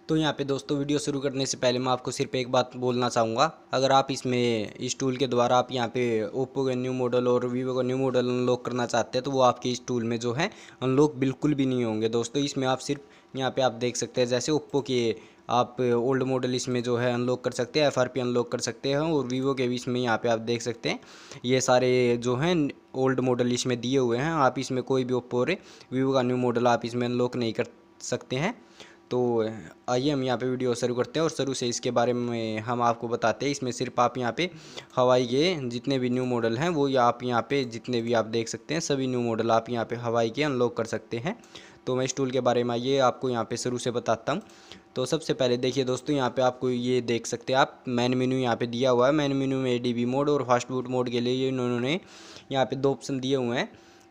तो यहाँ पे दोस्तों वीडियो शुरू करने से पहले मैं आपको सिर्फ एक बात बोलना चाहूँगा। अगर आप इसमें इस टूल के द्वारा आप यहाँ पे ओप्पो के न्यू मॉडल और वीवो का न्यू मॉडल अनलॉक करना चाहते हैं तो वो आपके इस टूल में जो है अनलॉक बिल्कुल भी नहीं होंगे दोस्तों। इसमें आप सिर्फ यहाँ पे आप देख सकते हैं जैसे ओप्पो के आप ओल्ड मॉडल इसमें जो है अनलॉक कर सकते हैं, FRP अनलॉक कर सकते हैं, और वीवो के भी इसमें यहाँ पे आप देख सकते हैं ये सारे जो हैं ओल्ड मॉडल इसमें दिए हुए हैं। आप इसमें कोई भी ओप्पो और वीवो का न्यू मॉडल आप इसमें अनलॉक नहीं कर सकते हैं। तो आइए हम यहाँ पे वीडियो शुरू करते हैं और शुरू से इसके बारे में हम आपको बताते हैं। इसमें सिर्फ आप यहाँ पे हवाई के जितने भी न्यू मॉडल हैं वो या आप यहाँ पे जितने भी आप देख सकते हैं सभी न्यू मॉडल आप यहाँ पे हवाई के अनलॉक कर सकते हैं। तो मैं इस टूल के बारे में आइए आपको यहाँ पे शुरू से बताता हूँ। तो सबसे पहले देखिए दोस्तों, यहाँ पे आपको ये देख सकते हैं आप मेन मेन्यू यहाँ पे दिया हुआ है। मेन मेन्यू में ADB मोड और फास्ट बूट मोड के लिए ये इन्होंने यहाँ पे दो ऑप्शन दिए हुए हैं।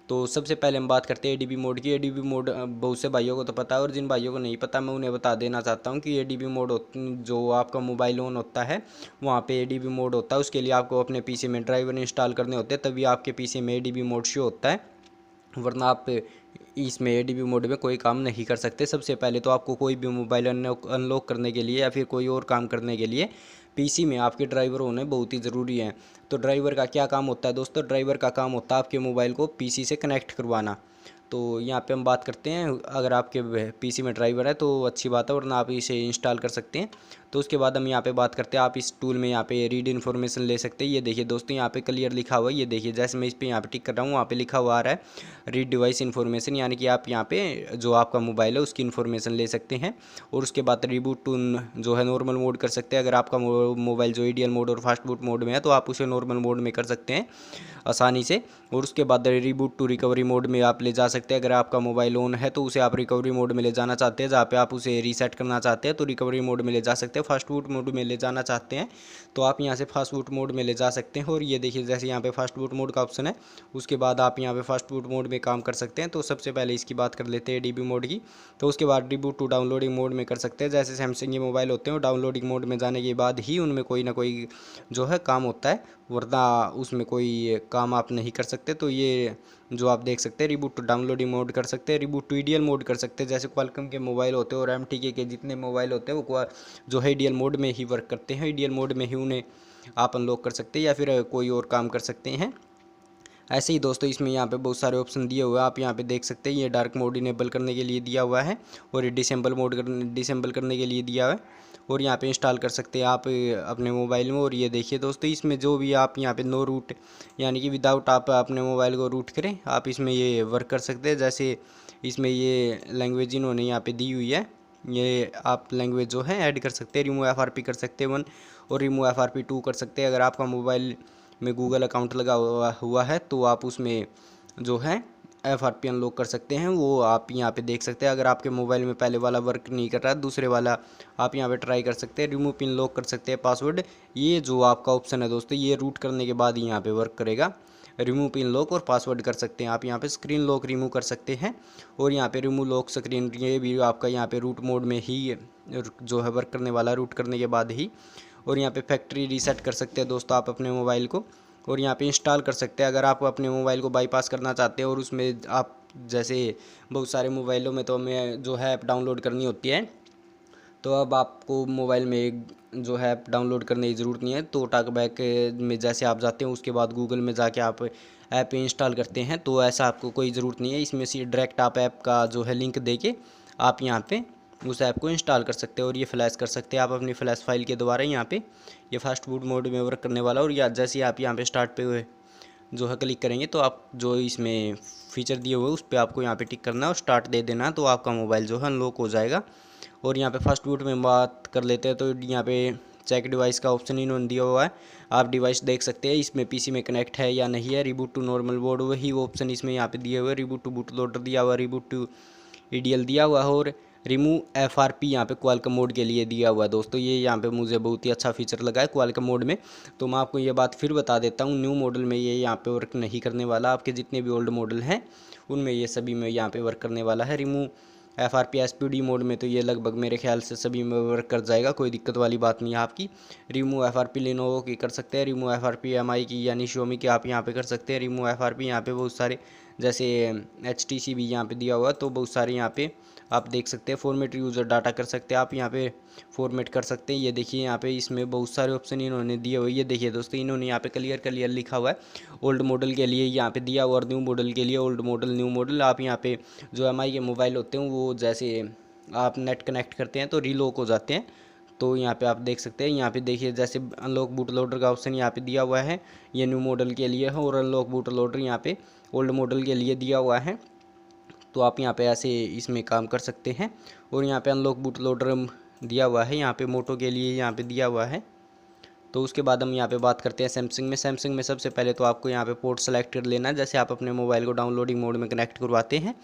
तो सबसे पहले हम बात करते हैं ADB मोड की। ADB मोड बहुत से भाइयों को तो पता है, और जिन भाइयों को नहीं पता मैं उन्हें बता देना चाहता हूँ कि ADB मोड जो आपका मोबाइल ऑन होता है वहाँ पे ADB मोड होता है। उसके लिए आपको अपने PC में ड्राइवर इंस्टॉल करने होते हैं, तभी आपके PC में ADB मोड शो होता है, वरना आप इसमें ADB मोड में कोई काम नहीं कर सकते। सबसे पहले तो आपको कोई भी मोबाइल अनलॉक करने के लिए या फिर कोई और काम करने के लिए PC में आपके ड्राइवर होने बहुत ही ज़रूरी है। तो ड्राइवर का क्या काम होता है दोस्तों? ड्राइवर का काम होता है आपके मोबाइल को PC से कनेक्ट करवाना। तो यहाँ पे हम बात करते हैं, अगर आपके PC में ड्राइवर है तो अच्छी बात है, वरना आप इसे इंस्टॉल कर सकते हैं। तो उसके बाद हम यहाँ पे बात करते हैं, आप इस टूल में यहाँ पे रीड इन्फॉर्मेशन ले सकते हैं। ये देखिए दोस्तों, यहाँ पे क्लियर लिखा हुआ है, ये देखिए जैसे मैं इस पर यहाँ पे टिक कर रहा हूँ वहाँ पे लिखा हुआ आ रहा है रीड डिवाइस इन्फॉर्मेशन, यानी कि आप यहाँ पे जो आपका मोबाइल है उसकी इन्फॉर्मेशन ले सकते हैं। और उसके बाद रिबूट टू जो है नॉर्मल मोड कर सकते हैं। अगर आपका मोबाइल जो आइडियल मोड और फास्ट बूट मोड में है तो आप उसे नॉर्मल मोड में कर सकते हैं आसानी से। और उसके बाद रिबूट टू रिकवरी मोड में आप ले जा सकते हैं। अगर आपका मोबाइल ऑन है तो उसे आप रिकवरी मोड में ले जाना चाहते हैं, जहाँ पे आप उसे रीसेट करना चाहते हैं तो रिकवरी मोड में ले जा सकते हैं। फास्ट बूट मोड में ले जाना चाहते हैं तो आप यहाँ से फास्ट बूट मोड में ले जा सकते हैं। और ये देखिए जैसे यहाँ पे फास्ट बूट मोड का ऑप्शन है, उसके बाद आप यहाँ पे फास्ट बूट मोड में काम कर सकते हैं। तो सबसे पहले इसकी बात कर लेते हैं ADB मोड की। तो उसके बाद रिबूट टू डाउनलोडिंग मोड में कर सकते हैं। जैसे सैमसंग के मोबाइल होते हैं डाउनलोडिंग मोड में जाने के बाद ही उनमें कोई ना कोई जो है काम होता है, वरना उसमें कोई काम आप नहीं कर सकते। तो ये जो आप देख सकते हैं रिबूट टू डाउनलोडिंग मोड कर सकते हैं, रिबूट टू IDL मोड कर सकते हैं। जैसे क्वालकॉम के मोबाइल होते हैं और MTK के जितने मोबाइल होते हैं वो जो है IDL मोड में ही वर्क करते हैं, IDL मोड में ही उन्हें आप अनलॉक कर सकते हैं या फिर कोई और काम कर सकते हैं। ऐसे ही दोस्तों इसमें यहाँ पे बहुत सारे ऑप्शन दिए हुए हैं, आप यहाँ पे देख सकते हैं। ये डार्क मोड इनेबल करने के लिए दिया हुआ है और ये डिसेंबल करने के लिए दिया हुआ है, और यहाँ पे इंस्टॉल कर सकते हैं आप अपने मोबाइल में। और ये देखिए दोस्तों, इसमें जो भी आप यहाँ पे नो रूट यानी कि विदाउट आप अपने मोबाइल को रूट करें आप इसमें ये वर्क कर सकते हैं। जैसे इसमें ये लैंग्वेज इन्होंने यहाँ पे दी हुई है, ये आप लैंग्वेज जो है ऐड कर सकते हैं। रिमूव FRP कर सकते हैं 1 और रिमूव FRP 2 कर सकते हैं। अगर आपका मोबाइल में गूगल अकाउंट लगा हुआ है तो आप उसमें जो है FRP अनलॉक कर सकते हैं, वो आप यहाँ पे देख सकते हैं। अगर आपके मोबाइल में पहले वाला वर्क नहीं कर रहा है, दूसरे वाला आप यहाँ पे ट्राई कर सकते हैं। रिमूव पिन लॉक कर सकते हैं पासवर्ड, ये जो आपका ऑप्शन है दोस्तों ये रूट करने के बाद ही यहाँ पे वर्क करेगा। रिमूव पिन लॉक और पासवर्ड कर सकते हैं आप यहाँ पे। स्क्रीन लॉक रिमूव कर सकते हैं और यहाँ पे रिमूव लॉक स्क्रीन, ये भी आपका यहाँ पे रूट मोड में ही जो है वर्क करने वाला, रूट करने के बाद ही। और यहाँ पे फैक्ट्री रीसेट कर सकते हैं दोस्तों आप अपने मोबाइल को, और यहाँ पे इंस्टॉल कर सकते हैं। अगर आप अपने मोबाइल को बाईपास करना चाहते हैं और उसमें आप जैसे बहुत सारे मोबाइलों में तो हमें जो है ऐप डाउनलोड करनी होती है, तो अब आपको मोबाइल में जो है ऐप डाउनलोड करने की ज़रूरत नहीं है। तो टॉक बैक में जैसे आप जाते हैं उसके बाद गूगल में जाके आप ऐप इंस्टॉल करते हैं, तो ऐसा आपको कोई ज़रूरत नहीं है। इसमें से डायरेक्ट आप ऐप का जो है लिंक दे के आप यहाँ पे उस ऐप को इंस्टॉल कर सकते हैं और ये फ्लैश कर सकते हैं आप अपनी फ्लैश फाइल के द्वारा। यहाँ पे ये फास्ट बूट मोड में वर्क करने वाला, और या जैसे आप यहाँ पे स्टार्ट पे जो है क्लिक करेंगे तो आप जो इसमें फीचर दिए हुए उस पर आपको यहाँ पे टिक करना है और स्टार्ट दे देना है, तो आपका मोबाइल जो है अनलॉक हो जाएगा। और यहाँ पे फास्ट बूट में बात कर लेते हैं, तो यहाँ पे चेक डिवाइस का ऑप्शन इन्होंने दिया हुआ है। आप डिवाइस देख सकते हैं इसमें PC में कनेक्ट है या नहीं है। रिबूट टू नॉर्मल बोर्ड वही ऑप्शन इसमें यहाँ पे दिए हुए, रिबूट टू बूट लोडर दिया हुआ, रिबूट टू IDL दिया हुआ है, और रिमूव FRP यहाँ पे क्वालकॉम मोड के लिए दिया हुआ है दोस्तों। ये यहाँ पे मुझे बहुत ही अच्छा फीचर लगा है क्वालकॉम मोड में। तो मैं आपको ये बात फिर बता देता हूँ, न्यू मॉडल में ये यहाँ पे वर्क नहीं करने वाला। आपके जितने भी ओल्ड मॉडल हैं उनमें ये सभी में यहाँ पे वर्क करने वाला है। रिमूव FRP SPD मोड में तो ये लगभग मेरे ख्याल से सभी में वर्क कर जाएगा, कोई दिक्कत वाली बात नहीं है आपकी। रिमूव FRP लेनोवो की कर सकते हैं, रिमूव FRP MI की यानी Xiaomi की आप यहाँ पे कर सकते हैं। रिमूव FRP यहाँ पे बहुत सारे जैसे HTC भी यहाँ पे दिया हुआ है, तो बहुत सारे यहाँ पे आप देख सकते हैं फॉर्मेट यूज़र डाटा कर सकते हैं, आप यहाँ पे फॉर्मेट कर सकते हैं। ये देखिए यहाँ पे इसमें बहुत सारे ऑप्शन इन्होंने दिए हुए। ये देखिए दोस्तों, इन्होंने यहाँ पे क्लियर लिखा हुआ है। ओल्ड मॉडल के लिए यहाँ पे दिया हुआ और न्यू मॉडल के लिए ओल्ड मॉडल न्यू मॉडल। आप यहाँ पे जो एमआई के मोबाइल होते हैं वो जैसे आप नेट कनेक्ट करते हैं तो रीलॉक हो जाते हैं। तो यहाँ पे आप देख सकते हैं, यहाँ पे देखिए जैसे अनलॉक बूट लोडर का ऑप्शन यहाँ पे दिया हुआ है, ये न्यू मॉडल के लिए है, और अनलॉक बूट लोडर यहाँ पे ओल्ड मॉडल के लिए दिया हुआ है। तो आप यहाँ पे ऐसे इसमें काम कर सकते हैं। और यहाँ पे अनलॉक बूट लोडर दिया हुआ है, यहाँ पे मोटो के लिए यहाँ पे दिया हुआ है। तो उसके बाद हम यहाँ पे बात करते हैं सैमसंग में। सैमसंग में सबसे पहले तो आपको यहाँ पे पोर्ट सेलेक्ट कर लेना है। जैसे आप अपने मोबाइल को डाउनलोडिंग मोड में कनेक्ट करवाते हैं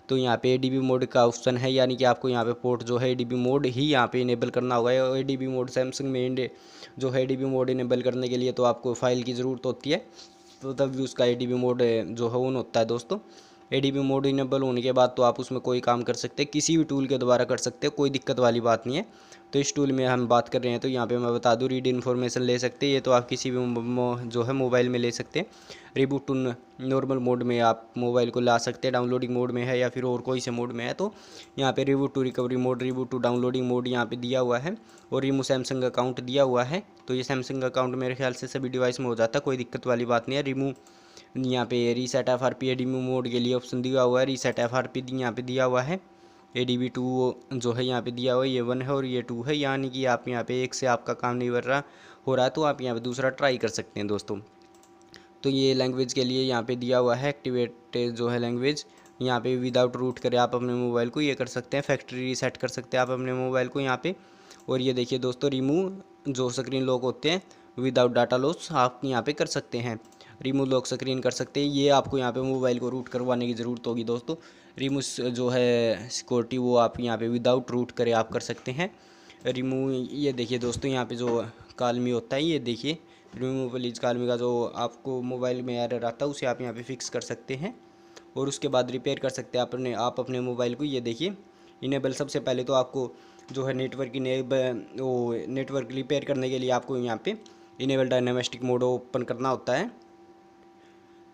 तो यहाँ पे एडीबी मोड का ऑप्शन है, यानी कि आपको यहाँ पे पोर्ट जो है एडीबी मोड ही यहाँ पे इनेबल करना होगा। एडीबी मोड सैमसंग में जो है एडीबी मोड इनेबल करने के लिए तो आपको फाइल की ज़रूरत होती है, तो तभी उसका एडीबी मोड जो है ऑन होता है दोस्तों। एडीबी मोड इनेबल होने के बाद तो आप उसमें कोई काम कर सकते हैं, किसी भी टूल के द्वारा कर सकते हैं, कोई दिक्कत वाली बात नहीं है। तो इस टूल में हम बात कर रहे हैं तो यहाँ पे मैं बता दूँ, रीड इन्फॉर्मेशन ले सकते हैं, ये तो आप किसी भी जो है मोबाइल में ले सकते हैं। रिबूट टू नॉर्मल मोड में आप मोबाइल को ला सकते हैं, डाउनलोडिंग मोड में है या फिर और कोई से मोड में है तो यहाँ पे reboot to recovery mode, reboot to downloading mode यहाँ पे दिया हुआ है। और रिमूव सैमसंग अकाउंट दिया हुआ है, तो ये सैमसंग अकाउंट मेरे ख्याल से सभी डिवाइस में हो जाता है, कोई दिक्कत वाली बात नहीं है। रिमूव यहाँ पे रीसेट एफआरपी एडीबी मोड के लिए ऑप्शन दिया हुआ है, रीसेट एफआरपी यहाँ पे दिया हुआ है। एडीबी 2 जो है यहाँ पे दिया हुआ है, ये 1 है और ये 2 है, यानी कि आप यहाँ पे एक से आपका काम नहीं हो रहा है तो आप यहाँ पे दूसरा ट्राई कर सकते हैं दोस्तों। तो ये लैंग्वेज के लिए यहाँ पे दिया हुआ है एक्टिवेट जो है लैंग्वेज, यहाँ पे विदाउट रूट करे आप अपने मोबाइल को ये कर सकते हैं, फैक्ट्री रीसेट कर सकते हैं आप अपने मोबाइल को यहाँ पे। और ये देखिए दोस्तों, रिमूव जो स्क्रीन लॉक होते हैं विदाउट डाटा लॉस आप यहाँ पे कर सकते हैं, रिमूव लॉक स्क्रीन कर सकते हैं। ये आपको यहाँ पे मोबाइल को रूट करवाने की ज़रूरत होगी दोस्तों। रिमूव जो है सिक्योरिटी वो आप यहाँ पे विदाउट रूट करे आप कर सकते हैं। रिमूव ये देखिए दोस्तों, यहाँ पे जो कालमी होता है ये देखिए, रिमूव प्लीज कालमी का जो आपको मोबाइल में एरर आता है उसे आप यहाँ पे फिक्स कर सकते हैं। और उसके बाद रिपेयर कर सकते हैं आप अपने मोबाइल को। ये देखिए इनेबल, सबसे पहले तो आपको जो है नेटवर्क रिपेयर करने के लिए आपको यहाँ पे इनेबल डायनामिक मोड ओपन करना होता है,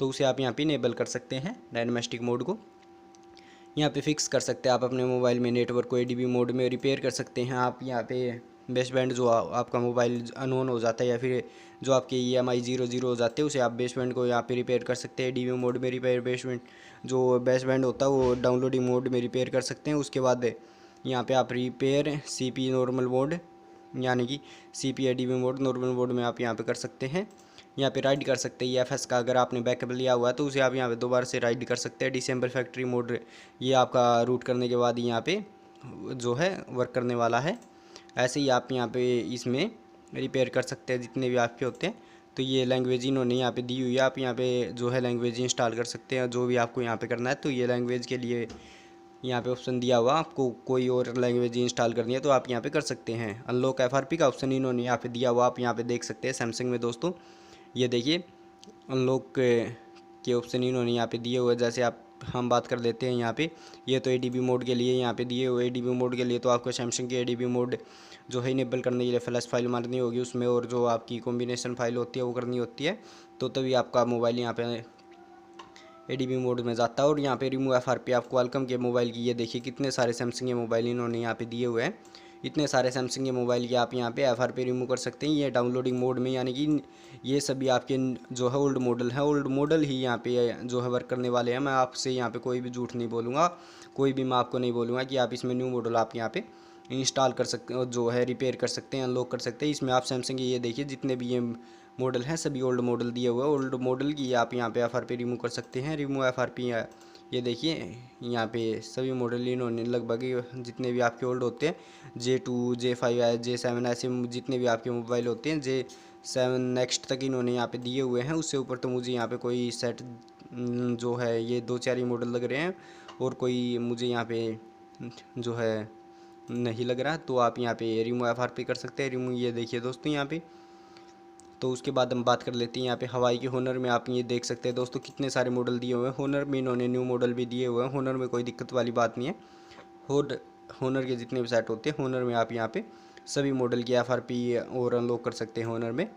तो उसे आप यहाँ पे इनेबल कर सकते हैं। डायनामिक मोड को यहाँ पे फिक्स कर सकते हैं आप अपने मोबाइल में, नेटवर्क को एडीबी मोड में रिपेयर कर सकते हैं आप। यहाँ पे बेस्ट बैंड जो आपका मोबाइल अनऑन हो जाता है या फिर जो आपके EMI 00 हो जाते हैं उसे आप बेस्ट बैंड को यहाँ पे रिपेयर कर सकते हैं एडीबी मोड में। रिपेयर बेस्ट बैंड जो बेस्ट बैंड होता है वो डाउनलोडिंग मोड में रिपेयर कर सकते हैं। उसके बाद यहाँ पे आप रिपेयर CP नॉर्मल मोड, यानी कि CP ADB mode normal mode में आप यहाँ पे कर सकते हैं। यहाँ पे राइड कर सकते हैं EFS का, अगर आपने बैकअप लिया हुआ है तो उसे आप यहाँ पे दोबारा से राइड कर सकते हैं। डिसेंबल फैक्ट्री मोड ये आपका रूट करने के बाद यहाँ पे जो है वर्क करने वाला है। ऐसे ही आप यहाँ पे इसमें रिपेयर कर सकते हैं जितने भी आपके होते हैं। तो ये लैंग्वेज इन्होंने यहाँ पे दी हुई है, आप यहाँ पे जो है लैंग्वेज इंस्टॉल कर सकते हैं जो भी आपको यहाँ पे करना है। तो ये लैंग्वेज के लिए यहाँ पे ऑप्शन दिया हुआ, आपको कोई और लैंग्वेज इंस्टॉल करनी है तो आप यहाँ पे कर सकते हैं। अनलॉक FRP का ऑप्शन इन्होंने यहाँ पे दिया हुआ, आप यहाँ पे देख सकते हैं सैमसंग में दोस्तों। ये देखिए अनलॉक के ऑप्शन इन्होंने यहाँ पे दिए हुए, जैसे आप हम बात कर लेते हैं यहाँ पे, ये तो एडीबी मोड के लिए यहाँ पे दिए हुए। एडीबी मोड के लिए तो आपको सैमसंग की एडीबी मोड जो है इनेबल करने के लिए फ्लैश फाइल मारनी होगी उसमें, और जो आपकी कॉम्बिनेशन फाइल होती है वो करनी होती है, तो तभी आपका मोबाइल यहाँ पे एडीबी मोड में जाता है। और यहाँ पे रिमूव FRP आपको वेलकम के मोबाइल की, ये देखिए कितने सारे सैमसंग के मोबाइल इन्होंने यहाँ पे दिए हुए हैं, इतने सारे सैमसंग के मोबाइल की आप यहाँ पे FRP रिमूव कर सकते हैं। ये डाउनलोडिंग मोड में, यानी कि ये सभी आपके जो है ओल्ड मॉडल है, ओल्ड मॉडल ही यहाँ पे जो है वर्क करने वाले हैं। मैं आपसे यहाँ पे कोई भी झूठ नहीं बोलूँगा, कोई भी मैं आपको नहीं बोलूँगा कि आप इसमें न्यू मॉडल आप यहाँ पे इंस्टॉल कर सकते हो, जो है रिपेयर कर सकते हैं, अनलॉक कर सकते हैं। इसमें आप सैमसंग के ये देखिए जितने भी ये मॉडल हैं सभी ओल्ड मॉडल दिए हुए हैं, ओल्ड मॉडल की आप यहाँ पे FRP रिमूव कर सकते हैं। रिमूव FRP ये देखिए यहाँ पे सभी मॉडल इन्होंने लगभग जितने भी आपके ओल्ड होते हैं, J2 J5 J7 ऐसे जितने भी आपके मोबाइल होते हैं, J7 नेक्स्ट तक इन्होंने यहाँ पे दिए हुए हैं। उससे ऊपर तो मुझे यहाँ पे कोई सेट जो है ये 2-4 ही मॉडल लग रहे हैं, और कोई मुझे यहाँ पे जो है नहीं लग रहा। तो आप यहाँ पे रिमूव FRP कर सकते हैं। रिमूव ये देखिए दोस्तों यहाँ पे। तो उसके बाद हम बात कर लेते हैं यहाँ पे हवाई की। होनर में आप ये देख सकते हैं दोस्तों कितने सारे मॉडल दिए हुए हैं, होनर में इन्होंने न्यू मॉडल भी दिए हुए हैं। होनर में कोई दिक्कत वाली बात नहीं है, होनर के जितने भी सेट होते हैं होनर में आप यहाँ पे सभी मॉडल की FRP और अनलॉक कर सकते हैं होनर में।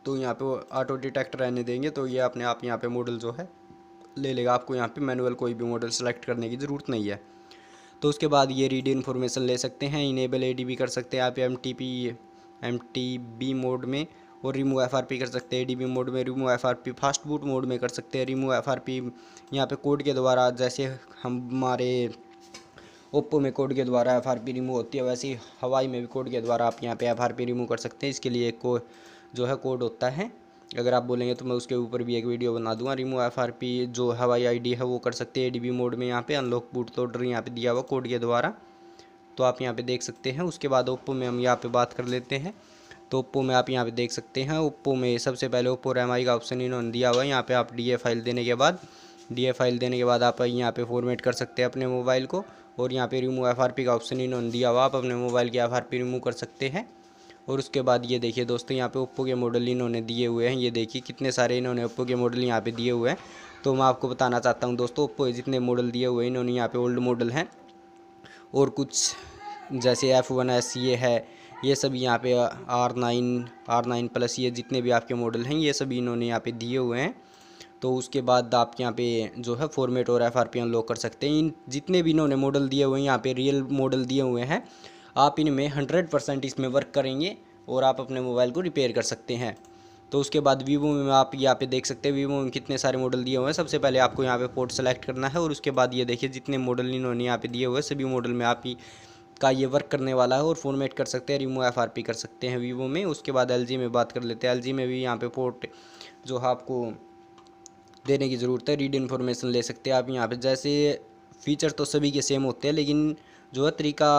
तो यहाँ पे वो ऑटो डिटेक्ट रहने देंगे तो ये अपने आप यहाँ पे मॉडल जो है ले लेगा, आपको यहाँ पे मैनुअल कोई भी मॉडल सेलेक्ट करने की ज़रूरत नहीं है। तो उसके बाद ये रीड इन्फॉर्मेशन ले सकते हैं, इनेबल एडीबी कर सकते हैं आप एमटीबी मोड में, और रिमूव एफआरपी कर सकते हैं एडीबी मोड में, remove FRP fast boot mode में कर सकते हैं, रिमूव एफआरपी यहाँ पे कोड के द्वारा, जैसे हमारे ओप्पो में कोड के द्वारा एफआरपी रिमूव होती है, वैसे ही हवाई में भी कोड के द्वारा आप यहाँ पे एफआरपी रिमूव कर सकते हैं। इसके लिए एक जो है कोड होता है, अगर आप बोलेंगे तो मैं उसके ऊपर भी एक वीडियो बना दूंगा। रिमूव एफआरपी जो हवाई आईडी है वो कर सकते हैं एडीबी मोड में, यहाँ पे अनलॉक बूट लोडर यहाँ पे दिया हुआ कोड के द्वारा, तो आप यहाँ पे देख सकते हैं। उसके बाद ओप्पो में हम यहाँ पे बात कर लेते हैं। तो ओप्पो में आप यहाँ पे देख सकते हैं, ओप्पो में सबसे पहले ओप्पो रेमआई का ऑप्शन इन्होंने दिया हुआ है। यहाँ पे आप डी फाइल देने के बाद आप यहाँ पे फॉर्मेट कर सकते हैं अपने मोबाइल को, और यहाँ पे रिमूव एफआरपी का ऑप्शन इन्होंने दिया हुआ, आप अपने मोबाइल की एफआरपी रिमूव कर सकते हैं। और उसके बाद ये देखिए दोस्तों, यहाँ पे ओप्पो के मॉडल इन्होंने दिए हुए हैं, ये देखिए कितने सारे इन्होंने ओप्पो के मॉडल यहाँ पे दिए हुए हैं। तो मैं आपको बताना चाहता हूँ दोस्तों, ओप्पो जितने मॉडल दिए हुए हैं इन्होंने यहाँ पे ओल्ड मॉडल हैं, और कुछ जैसे F1S ये है, ये सब यहाँ पे R9 प्लस ये जितने भी आपके मॉडल हैं ये सभी इन्होंने यहाँ पे दिए हुए हैं। तो उसके बाद आप यहाँ पे जो है फॉर्मेट और एफआरपी अनलॉक कर सकते हैं। इन जितने भी इन्होंने मॉडल दिए हुए हैं यहाँ पे रियल मॉडल दिए हुए हैं, आप इनमें 100% इसमें वर्क करेंगे और आप अपने मोबाइल को रिपेयर कर सकते हैं। तो उसके बाद वीवो में आप यहाँ पे देख सकते हैं, वीवो में कितने सारे मॉडल दिए हुए हैं। सबसे पहले आपको यहाँ पे पोर्ट सेलेक्ट करना है, और उसके बाद ये देखिए जितने मॉडल इन्होंने यहाँ पे दिए हुए हैं सभी मॉडल में आप का ये वर्क करने वाला है, और फॉर्मेट कर सकते हैं, रिमूव एफआरपी कर सकते हैं वीवो में। उसके बाद एलजी में बात कर लेते हैं। एलजी में भी यहाँ पे पोर्ट जो है आपको देने की ज़रूरत है, रीड इन्फॉर्मेशन ले सकते हैं आप यहाँ पे। जैसे फीचर तो सभी के सेम होते हैं, लेकिन जो है तरीका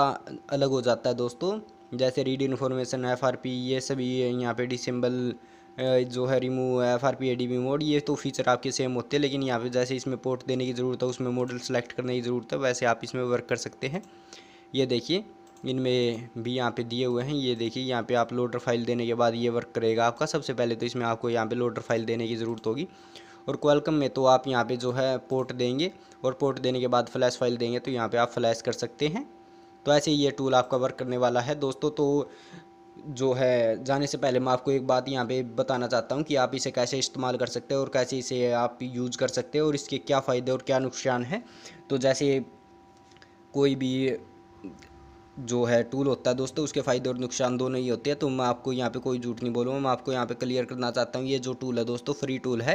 अलग हो जाता है दोस्तों। जैसे रीड इन्फॉर्मेशन, एफआरपी, ये सभी यहाँ पे डिसेंबल जो है रिमूव एफआरपी एडीबी मोड, ये तो फीचर आपके सेम होते हैं, लेकिन यहाँ पे जैसे इसमें पोर्ट देने की ज़रूरत है, उसमें मॉडल सेलेक्ट करने की ज़रूरत है, वैसे आप इसमें वर्क कर सकते हैं। ये देखिए इनमें भी यहाँ पे दिए हुए हैं, ये देखिए यहाँ पे आप लोडर फाइल देने के बाद ये वर्क करेगा आपका। सबसे पहले तो इसमें आपको यहाँ पे लोडर फाइल देने की ज़रूरत होगी, और क्वालकॉम में तो आप यहाँ पे जो है पोर्ट देंगे, और पोर्ट देने के बाद फ्लैश फाइल देंगे, तो यहाँ पे आप फ्लैश कर सकते हैं। तो ऐसे ही ये टूल आपका वर्क करने वाला है दोस्तों। तो जो है जाने से पहले मैं आपको एक बात यहाँ पे बताना चाहता हूँ कि आप इसे कैसे इस्तेमाल कर सकते हैं और कैसे इसे आप यूज़ कर सकते हैं, और इसके क्या फ़ायदे और क्या नुकसान है। तो जैसे कोई भी जो है टूल होता है दोस्तों, उसके फ़ायदे और नुकसान दोनों ही होते हैं। तो मैं आपको यहाँ पे कोई झूठ नहीं बोलूँगा, मैं आपको यहाँ पे क्लियर करना चाहता हूँ। ये जो टूल है दोस्तों फ्री टूल है,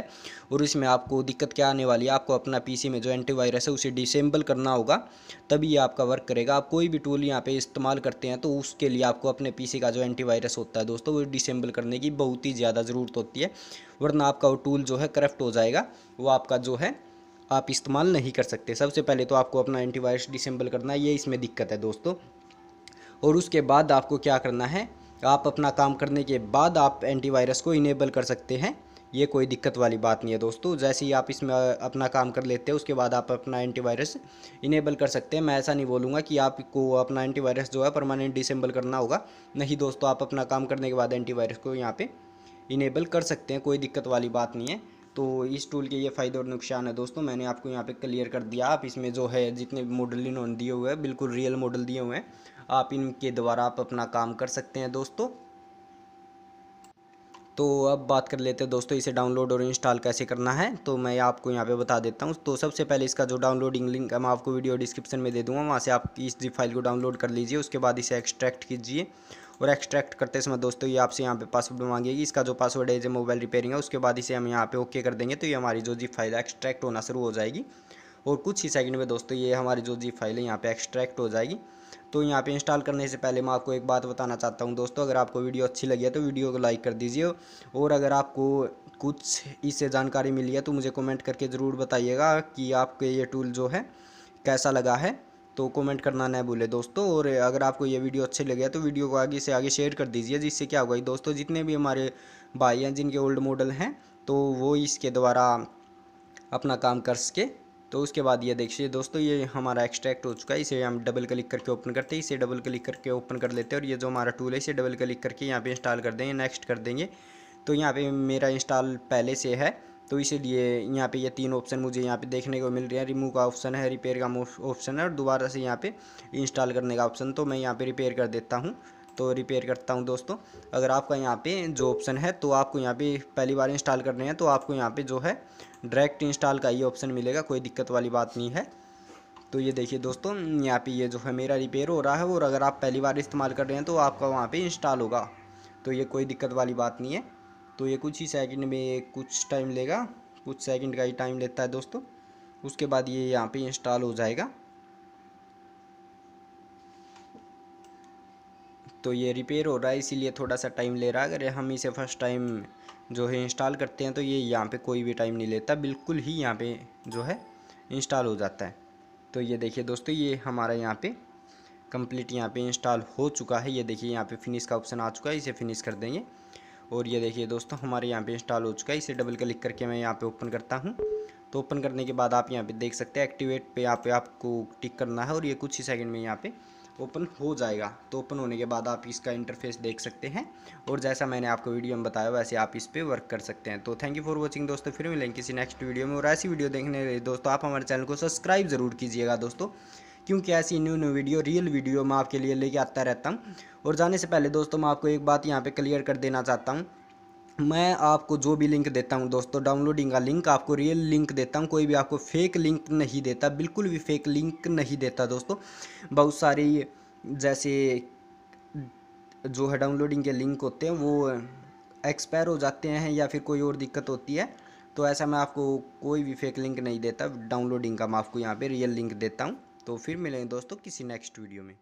और इसमें आपको दिक्कत क्या आने वाली है, आपको अपना पीसी में जो एंटीवायरस है उसे डिसेंबल करना होगा, तभी ये आपका वर्क करेगा। आप कोई भी टूल यहाँ पे इस्तेमाल करते हैं तो उसके लिए आपको अपने पीसी का जो एंटीवायरस होता है दोस्तों वो डिसेंबल करने की बहुत ही ज़्यादा ज़रूरत होती है, वरना आपका वो टूल जो है करप्ट हो जाएगा, वो आपका जो है आप इस्तेमाल नहीं कर सकते। सबसे पहले तो आपको अपना एंटीवायरस डिसेंबल करना है, ये इसमें दिक्कत है दोस्तों। और उसके बाद आपको क्या करना है, आप अपना काम करने के बाद आप एंटीवायरस को इनेबल कर सकते हैं, ये कोई दिक्कत वाली बात नहीं है दोस्तों। जैसे ही आप इसमें अपना काम कर लेते हैं उसके बाद आप अपना एंटीवायरस इनेबल कर सकते हैं। मैं ऐसा नहीं बोलूँगा कि आपको अपना एंटीवायरस जो है परमानेंट डिसेंबल करना होगा, नहीं दोस्तों, आप अपना काम करने के बाद एंटीवायरस को यहाँ पे इनेबल कर सकते हैं, कोई दिक्कत वाली बात नहीं है। तो इस टूल के ये फ़ायदे और नुकसान है दोस्तों, मैंने आपको यहाँ पे क्लियर कर दिया। आप इसमें जो है जितने मॉडल इन्होंने दिए हुए हैं बिल्कुल रियल मॉडल दिए हुए हैं, आप इनके द्वारा आप अपना काम कर सकते हैं दोस्तों। तो अब बात कर लेते हैं दोस्तों इसे डाउनलोड और इंस्टॉल कैसे करना है, तो मैं आपको यहाँ पे बता देता हूँ। तो सबसे पहले इसका जो डाउनलोडिंग लिंक है मैं आपको वीडियो डिस्क्रिप्शन में दे दूँगा, वहाँ से आप इस ज़िप फाइल को डाउनलोड कर लीजिए। उसके बाद इसे एक्सट्रैक्ट कीजिए, और एक्सट्रैक्ट करते समय दोस्तों ये आपसे यहाँ पे पासवर्ड मांगेगी। इसका जो पासवर्ड है जो मोबाइल रिपेयरिंग है, उसके बाद इसे हम यहाँ पे ओके कर देंगे, तो ये हमारी जो ज़िप फाइल है एक्सट्रैक्ट होना शुरू हो जाएगी, और कुछ ही सेकंड में दोस्तों ये हमारी जो ज़िप फाइल है यहाँ पे एक्सट्रैक्ट हो जाएगी। तो यहाँ पे इंस्टॉल करने से पहले मैं आपको एक बात बताना चाहता हूँ दोस्तों, अगर आपको वीडियो अच्छी लगी है तो वीडियो को लाइक कर दीजिए, और अगर आपको कुछ इससे जानकारी मिली है तो मुझे कमेंट करके ज़रूर बताइएगा कि आपको ये टूल जो है कैसा लगा है, तो कमेंट करना न भूले दोस्तों। और अगर आपको ये वीडियो अच्छी लगी है तो वीडियो को आगे से आगे शेयर कर दीजिए, जिससे क्या होगा दोस्तों, जितने भी हमारे भाई हैं जिनके ओल्ड मॉडल हैं तो वो इसके द्वारा अपना काम कर सके। तो उसके बाद ये देखिए दोस्तों ये हमारा एक्सट्रैक्ट हो चुका है, इसे हम डबल क्लिक करके ओपन करते हैं। इसे डबल क्लिक करके ओपन कर लेते हैं, और ये जो हमारा टूल है इसे डबल क्लिक करके यहाँ पे इंस्टॉल कर देंगे, नेक्स्ट कर देंगे। तो यहाँ पे मेरा इंस्टॉल पहले से है, तो इसीलिए यहाँ पे ये तीन ऑप्शन मुझे यहाँ पे देखने को मिल रहे हैं। रिमूव का ऑप्शन है, रिपेयर का ऑप्शन है, और दोबारा से यहाँ पे इंस्टॉल करने का ऑप्शन। तो मैं यहाँ पे रिपेयर कर देता हूँ, तो रिपेयर करता हूँ दोस्तों। अगर आपका यहाँ पे जो ऑप्शन है तो आपको यहाँ पे पहली बार इंस्टॉल करने हैं, तो आपको यहाँ पे जो है डायरेक्ट इंस्टॉल का ये ऑप्शन मिलेगा, कोई दिक्कत वाली बात नहीं है। तो ये देखिए दोस्तों, यहाँ पे ये जो है मेरा रिपेयर हो रहा है, और अगर आप पहली बार इस्तेमाल कर रहे हैं तो आपका वहाँ पे इंस्टॉल होगा। तो ये कोई दिक्कत वाली बात नहीं है। तो ये कुछ ही सेकंड में, कुछ टाइम लेगा, कुछ सेकंड का ही टाइम लेता है दोस्तों। उसके बाद ये यहाँ पे इंस्टॉल हो जाएगा। तो ये रिपेयर हो रहा है इसीलिए थोड़ा सा टाइम ले रहा है। अगर हम इसे फर्स्ट टाइम जो है इंस्टॉल करते हैं तो ये यहाँ पे कोई भी टाइम नहीं लेता, बिल्कुल ही यहाँ पे जो है इंस्टॉल हो जाता है। तो ये देखिए दोस्तों, ये हमारा यहाँ पे कंप्लीट यहाँ पे इंस्टॉल हो चुका है। ये देखिए यहाँ पे फिनिश का ऑप्शन आ चुका है, इसे फिनिश कर देंगे। और ये देखिए दोस्तों, हमारे यहाँ पे इंस्टॉल हो चुका है। इसे डबल क्लिक करके मैं यहाँ पे ओपन करता हूँ। तो ओपन करने के बाद आप यहाँ पे देख सकते हैं एक्टिवेट पे यहाँ पे आपको टिक करना है, और ये कुछ ही सेकंड में यहाँ पे ओपन हो जाएगा। तो ओपन होने के बाद आप इसका इंटरफेस देख सकते हैं, और जैसा मैंने आपको वीडियो में बताया वैसे आप इस पर वर्क कर सकते हैं। तो थैंक यू फॉर वॉचिंग दोस्तों, फिर मिलेंगे किसी नेक्स्ट वीडियो में। और ऐसी वीडियो देखने के लिए दोस्तों आप हमारे चैनल को सब्सक्राइब ज़रूर कीजिएगा दोस्तों, क्योंकि ऐसी new new video, real video मैं आपके लिए लेके आता रहता हूँ। और जाने से पहले दोस्तों मैं आपको एक बात यहाँ पे क्लियर कर देना चाहता हूँ। मैं आपको जो भी लिंक देता हूँ दोस्तों, डाउनलोडिंग का लिंक, आपको रियल लिंक देता हूँ, कोई भी आपको फेक लिंक नहीं देता, बिल्कुल भी फेक लिंक नहीं देता दोस्तों। बहुत सारी जैसे जो है डाउनलोडिंग के लिंक होते हैं वो एक्सपायर हो जाते हैं, या फिर कोई और दिक्कत होती है। तो ऐसा मैं आपको कोई भी फेक लिंक नहीं देता, डाउनलोडिंग का मैं आपको यहाँ पे रियल लिंक देता हूँ। तो फिर मिलेंगे दोस्तों किसी नेक्स्ट वीडियो में।